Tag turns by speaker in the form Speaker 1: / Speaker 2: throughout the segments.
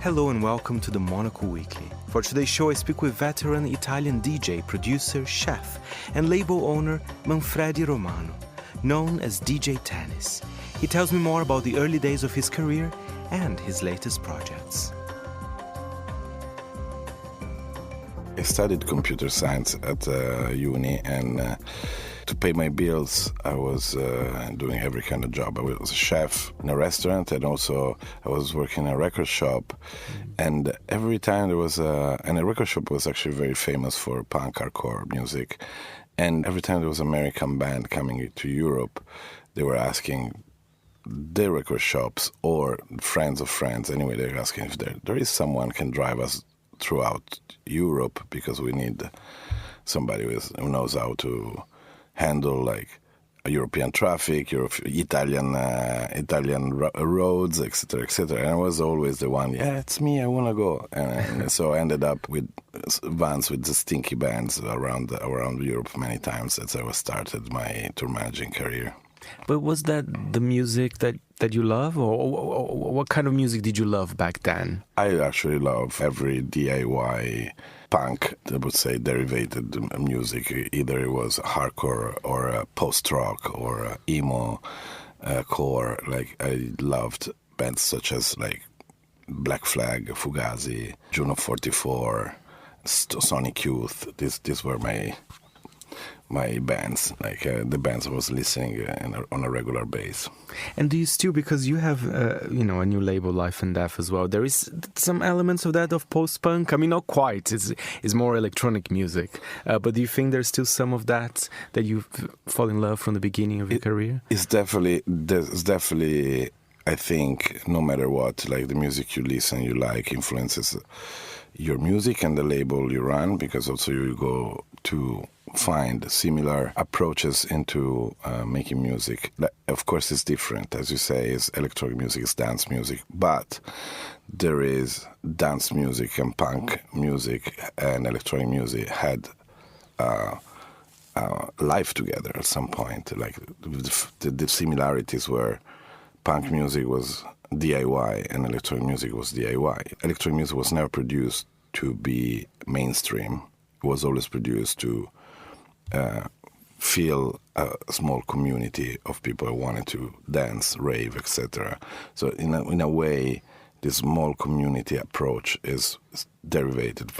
Speaker 1: Hello and welcome to the Monocle Weekly. For today's show, I speak with veteran Italian DJ, producer, chef, and label owner Manfredi Romano, known as DJ Tennis. He tells me more about the early days of his career and his latest projects.
Speaker 2: I studied computer science at uni, and to pay my bills, I was doing every kind of job. I was a chef in a restaurant, and also I was working in a record shop. And every time there was and the record shop was actually very famous for punk hardcore music. And every time there was an American band coming to Europe, they were asking the record shops or friends of friends, anyway, they were asking if there is someone can drive us throughout Europe, because we need somebody who knows how to handle like European traffic, Italian roads, etc., etc. And I was always the one, yeah, it's me, I want to go. And so I ended up with vans with the stinky bands around Europe many times. That's how I started my tour managing career.
Speaker 1: But was that the music that you love, or what kind of music did you love back then?
Speaker 2: I actually love every DIY punk, I would say, derivated music. Either it was hardcore or post-rock or emo core. Like, I loved bands such as like Black Flag, Fugazi, Juno 44, Sonic Youth. These were my bands, like the bands I was listening on a regular basis.
Speaker 1: And do you still, because you have a new label, Life and Death, as well, there is some elements of that, of post-punk? I mean, not quite, it's more electronic music, but do you think there's still some of that you fall in love from the beginning of your career?
Speaker 2: There's definitely, I think, no matter what, like the music you listen, you like, influences your music and the label you run, because also you go to find similar approaches into making music. Of course, it's different. As you say, it's electronic music, it's dance music, but there is dance music and punk music and electronic music had life together at some point. Like the similarities were punk music was DIY and electronic music was DIY. Electronic music was never produced to be mainstream. It was always produced to feel a small community of people who wanted to dance, rave, etc. So in a way, this small community approach is derivated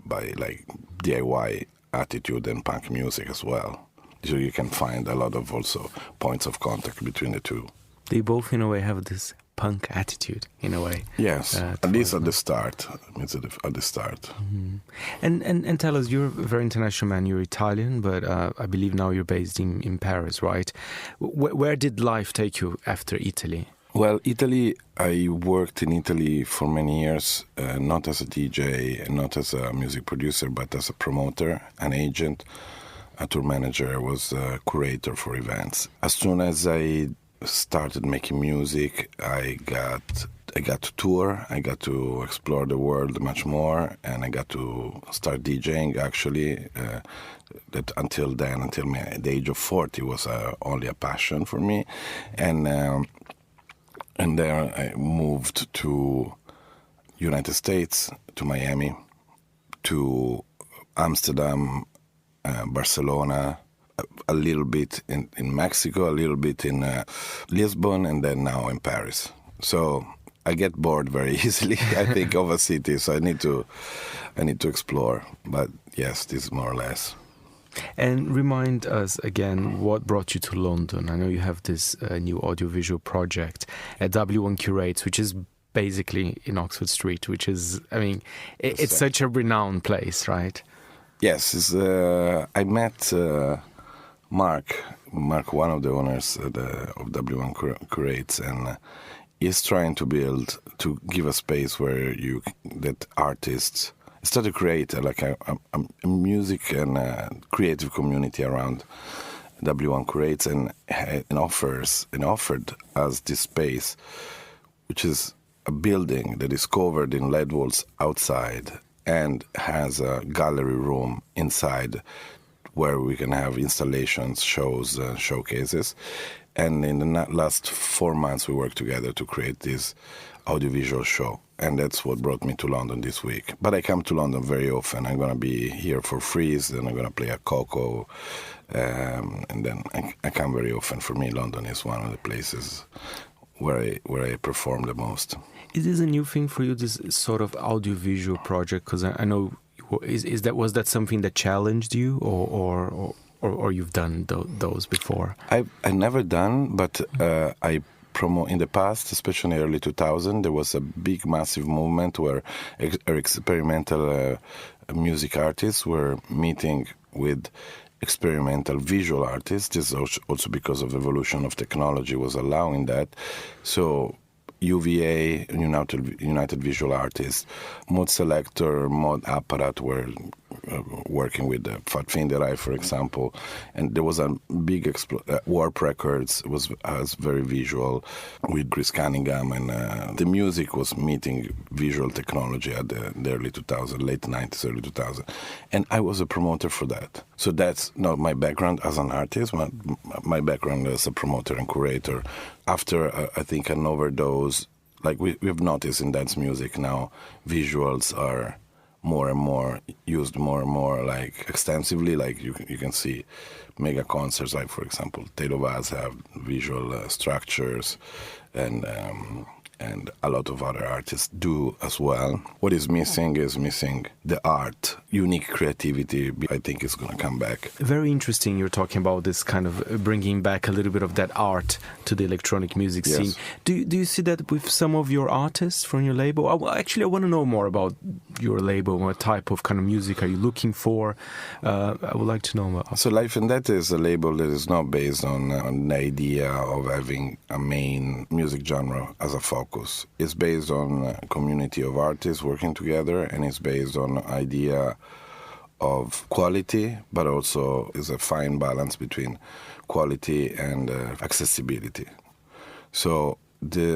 Speaker 2: by like DIY attitude and punk music as well. So you can find a lot of also points of contact between the two.
Speaker 1: They both, in a way, have this punk attitude, in a way.
Speaker 2: Yes, at least at the start. At the start.
Speaker 1: Mm-hmm. And tell us, you're a very international man. You're Italian, but I believe now you're based in Paris, right? Where did life take you after Italy?
Speaker 2: Well, Italy, I worked in Italy for many years, not as a DJ, not as a music producer, but as a promoter, an agent, a tour manager. I was a curator for events. As soon as I started making music, I got to tour, I got to explore the world much more, and I got to start DJing actually. That until the age of 40 was only a passion for me, and there I moved to United States, to Miami, to Amsterdam, Barcelona, a little bit in Mexico, a little bit in Lisbon, and then now in Paris. So I get bored very easily, I think, of a city. So I need to explore. But yes, this is more or less.
Speaker 1: And remind us again, what brought you to London? I know you have this new audiovisual project at W1 Curates, which is basically in Oxford Street, which is, I mean, it's such a renowned place, right?
Speaker 2: Yes, I met Mark, one of the owners of W1 Curates, and he's trying to give a space where that artists start to create a music and a creative community around W1 Curates, and offered us this space, which is a building that is covered in LED walls outside and has a gallery room inside where we can have installations, shows, showcases. And in the last 4 months, we worked together to create this audiovisual show. And that's what brought me to London this week. But I come to London very often. I'm going to be here for Freeze, then I'm going to play at Coco, and then I come very often. For me, London is one of the places where I perform the most.
Speaker 1: Is this a new thing for you, this sort of audiovisual project? Because I know, was that something that challenged you, or you've done those before?
Speaker 2: I never done, but I promote in the past, especially in the early 2000s, there was a big, massive movement where experimental music artists were meeting with experimental visual artists. This is also because of evolution of technology was allowing that. So UVA, United Visual Artists, Mode Selector, Mode Apparat were working with Fat Finderai, for example, and there was a big Warp Records was very visual with Chris Cunningham, and the music was meeting visual technology at the early 2000s, late 90s, early 2000s, and I was a promoter for that. So that's not my background as an artist, but my background as a promoter and curator. After, I think, an overdose, like we've noticed in dance music now, visuals are more and more used more and more, like extensively. Like you can see mega concerts, like for example, Taylor Vaz have visual structures, and a lot of other artists do as well. What is missing the art, unique creativity. I think is going to come back.
Speaker 1: Very interesting. You're talking about this kind of bringing back a little bit of that art to the electronic music scene. Do you see that with some of your artists from your label? Actually, I want to know more about your label. What type of kind of music are you looking for? I would like to know more.
Speaker 2: So Life and Death is a label that is not based on the idea of having a main music genre as a focus. It's based on a community of artists working together, and it's based on idea of quality, but also is a fine balance between quality and accessibility. So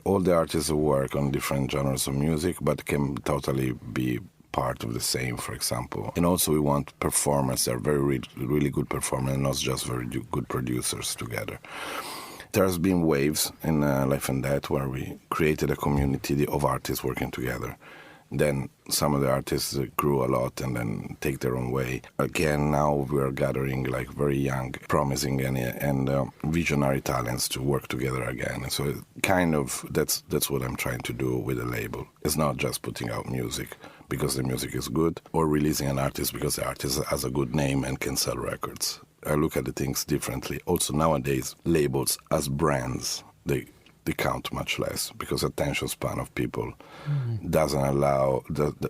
Speaker 2: all the artists work on different genres of music, but can totally be part of the same, for example. And also we want performers that are very, really good performers, and not just very good producers together. There has been waves in Life and Death where we created a community of artists working together. Then some of the artists grew a lot and then take their own way. Again, now we are gathering like very young, promising and visionary talents to work together again. And so kind of that's what I'm trying to do with the label. It's not just putting out music because the music is good, or releasing an artist because the artist has a good name and can sell records. I look at the things differently. Also nowadays, labels as brands, they count much less because attention span of people doesn't allow,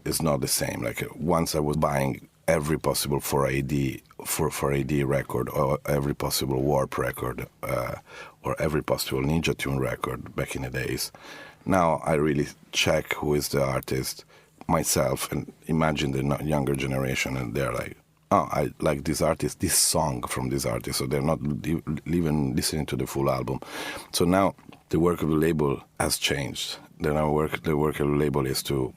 Speaker 2: it's not the same. Like once I was buying every possible 4AD record, or every possible Warp record, or every possible Ninja Tune record back in the days. Now I really check who is the artist myself and imagine the younger generation, and they're like, oh, I like this artist, this song from this artist, so they're not even listening to the full album. So now the work of the label has changed. The work of the label is to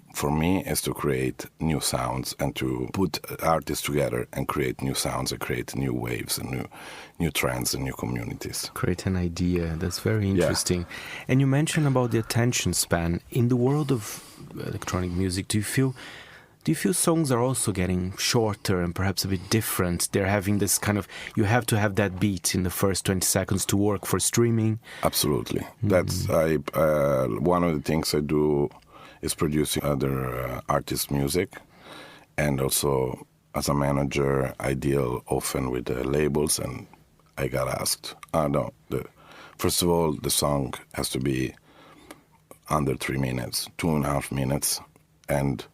Speaker 2: create new sounds and to put artists together and create new sounds and create new waves and new trends and new communities.
Speaker 1: Create an idea. That's very interesting. Yeah. And you mentioned about the attention span. In the world of electronic music, do you feel songs are also getting shorter and perhaps a bit different? They're having this kind of, you have to have that beat in the first 20 seconds to work for streaming? Absolutely. That's one of the things I do is producing other artists' music. And also, as a manager, I deal often with the labels, and I got asked, first of all, the song has to be under 3 minutes, 2.5 minutes, and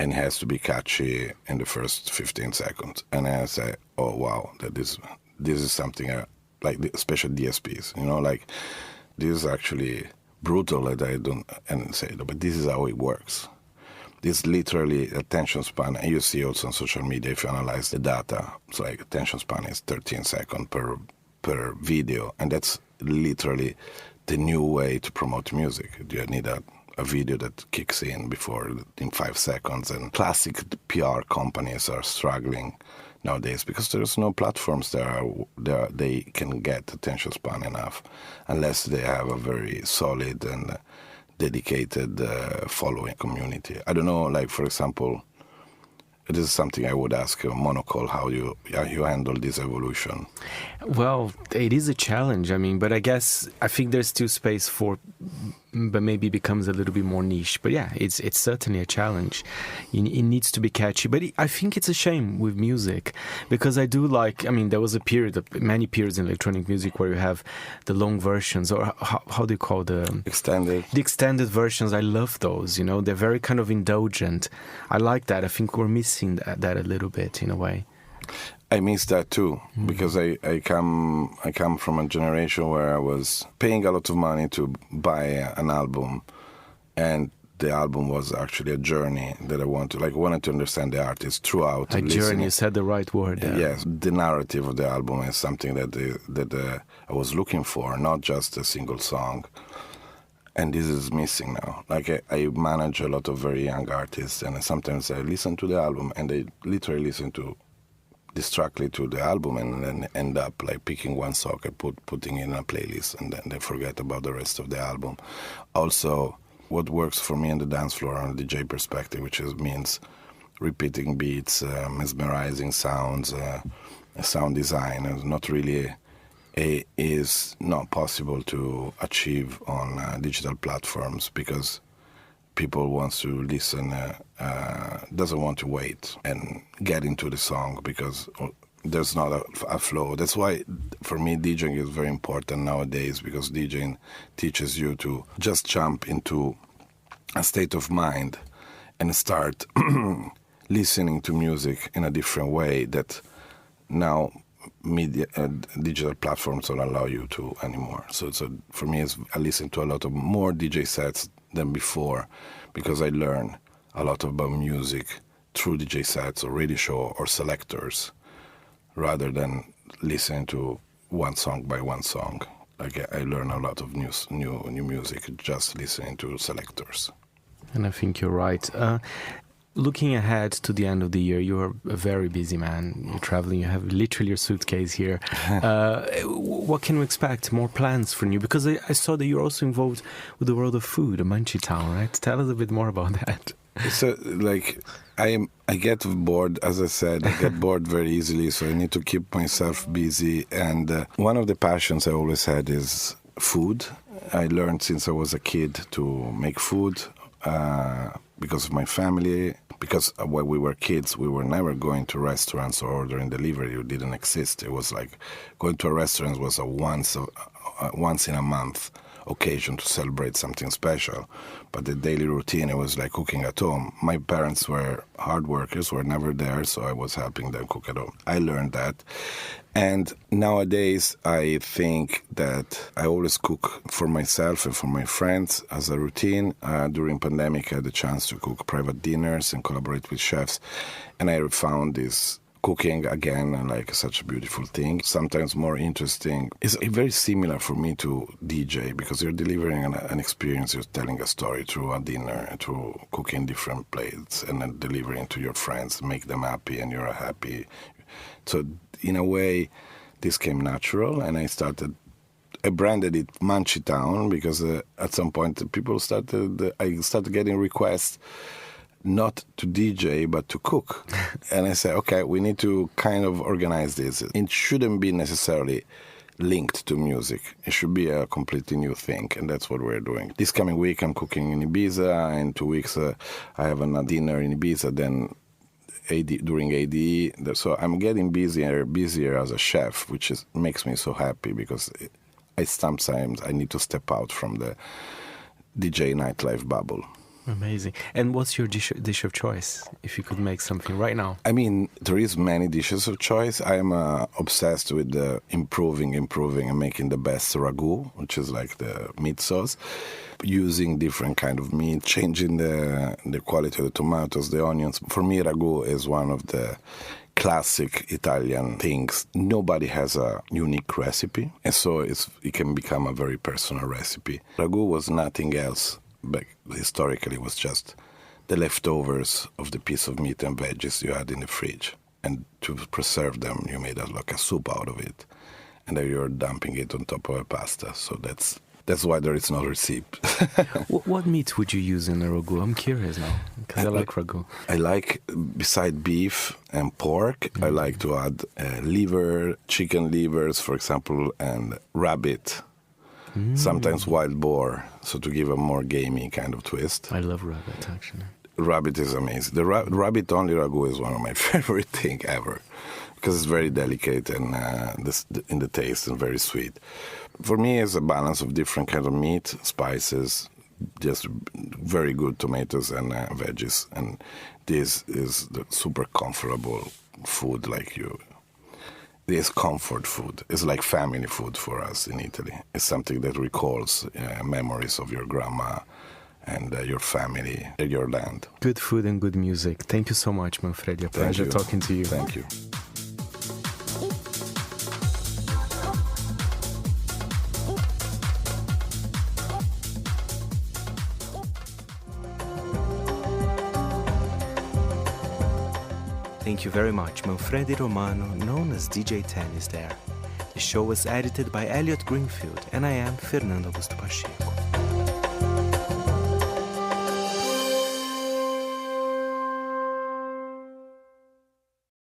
Speaker 1: it has to be catchy in the first 15 seconds. And I say, oh, wow, this is something like, especially DSPs, like this is actually brutal that I don't, and say, but this is how it works. This literally attention span, and you see also on social media, if you analyze the data, it's like attention span is 13 seconds per video, and that's literally the new way to promote music. You need a video that kicks in 5 seconds, and classic PR companies are struggling nowadays because there's no platforms they can get attention span enough unless they have a very solid and
Speaker 2: dedicated following community. I don't know, like, for example, it is something I would ask Monocle, how you handle this evolution.
Speaker 1: Well, it is a challenge. I mean, but I think there's still space for, but maybe becomes a little bit more niche. But yeah, it's certainly a challenge. It needs to be catchy. But I think it's a shame with music, because I do like, I mean, there was many periods in electronic music where you have the long versions, or how do you call the extended versions. I love those, you know, they're very kind of indulgent. I like that. I think we're missing that a little bit in a way.
Speaker 2: I miss that too, because I come from a generation where I was paying a lot of money to buy an album, and the album was actually a journey that I wanted to understand the artist throughout.
Speaker 1: A journey, you said the right word. Yeah.
Speaker 2: Yes, the narrative of the album is something that I was looking for, not just a single song. And this is missing now. Like, I manage a lot of very young artists, and sometimes I listen to the album and they literally listen to distractly to the album, and then end up like picking one song and putting in a playlist, and then they forget about the rest of the album. Also, what works for me on the dance floor on the DJ perspective, which means repeating beats, mesmerizing sounds, sound design, is not really is not possible to achieve on digital platforms, because people wants to listen, doesn't want to wait and get into the song, because there's not a flow. That's why, for me, DJing is very important nowadays, because DJing teaches you to just jump into a state of mind and start listening to music in a different way that now media digital platforms don't allow you to anymore. So for me, I listen to a lot of more DJ sets than before, because I learn a lot about music through DJ sets or radio show or selectors, rather than listening to one song by one song. Like, I learn a lot of new music just listening to selectors.
Speaker 1: And I think you're right. Looking ahead to the end of the year, you're a very busy man. You're traveling, you have literally your suitcase here. What can we expect? More plans for you? Because I saw that you're also involved with the world of food, a Munchy Town, right? Tell us a bit more about that.
Speaker 2: So, like, I get bored, as I said, I get bored very easily, so I need to keep myself busy. And one of the passions I always had is food. I learned since I was a kid to make food. Because of my family, because when we were kids, we were never going to restaurants or ordering delivery. It didn't exist. It was like going to a restaurant was a once in a month occasion to celebrate something special. But the daily routine, it was like cooking at home. My parents were hard workers, were never there, so I was helping them cook at home. I learned that. And nowadays, I think that I always cook for myself and for my friends as a routine. During pandemic, I had the chance to cook private dinners and collaborate with chefs. And I found this cooking again like such a beautiful thing. Sometimes more interesting. It's very similar for me to DJ, because you're delivering an experience, you're telling a story through a dinner, through cooking different plates and then delivering to your friends, make them happy and you're happy. So in a way, this came natural, and I branded it Munchy Town, because at some point I started getting requests not to DJ, but to cook. And I said, okay, we need to kind of organize this. It shouldn't be necessarily linked to music. It should be a completely new thing, and that's what we're doing. This coming week, I'm cooking in Ibiza. In 2 weeks, I have a dinner in Ibiza, then during ADE. So I'm getting busier as a chef, which makes me so happy, because sometimes I need to step out from the DJ nightlife bubble.
Speaker 1: Amazing. And what's your dish of choice, if you could make something right now?
Speaker 2: I mean, there is many dishes of choice. I am obsessed with improving and making the best ragu, which is like the meat sauce, using different kind of meat, changing the quality of the tomatoes, the onions. For me, ragu is one of the classic Italian things. Nobody has a unique recipe, and so it can become a very personal recipe. Ragu was nothing else. But historically, it was just the leftovers of the piece of meat and veggies you had in the fridge. And to preserve them, you made like a soup out of it. And then you're dumping it on top of a pasta. So that's That's why there is no recipe.
Speaker 1: What meat would you use in a ragu? I'm curious now, because I like ragu.
Speaker 2: I like, beside beef and pork, I like to add liver, chicken livers, for example, and rabbit. Sometimes wild boar, so to give a more gamey kind of twist.
Speaker 1: I love rabbit, actually.
Speaker 2: Rabbit is amazing. The rabbit-only ragu is one of my favorite things ever, because it's very delicate and in the taste and very sweet. For me, it's a balance of different kinds of meat, spices, just very good tomatoes and veggies. And this is the super comfortable food, like you. This comfort food. It's like family food for us in Italy. It's something that recalls memories of your grandma and your family and your land.
Speaker 1: Good food and good music. Thank you so much, Manfredi. A pleasure talking to you.
Speaker 2: Thank you.
Speaker 1: Thank you very much, Manfredi Romano, known as DJ Tennis there. The show was edited by Elliot Greenfield, and I am Fernando Augusto Pacheco.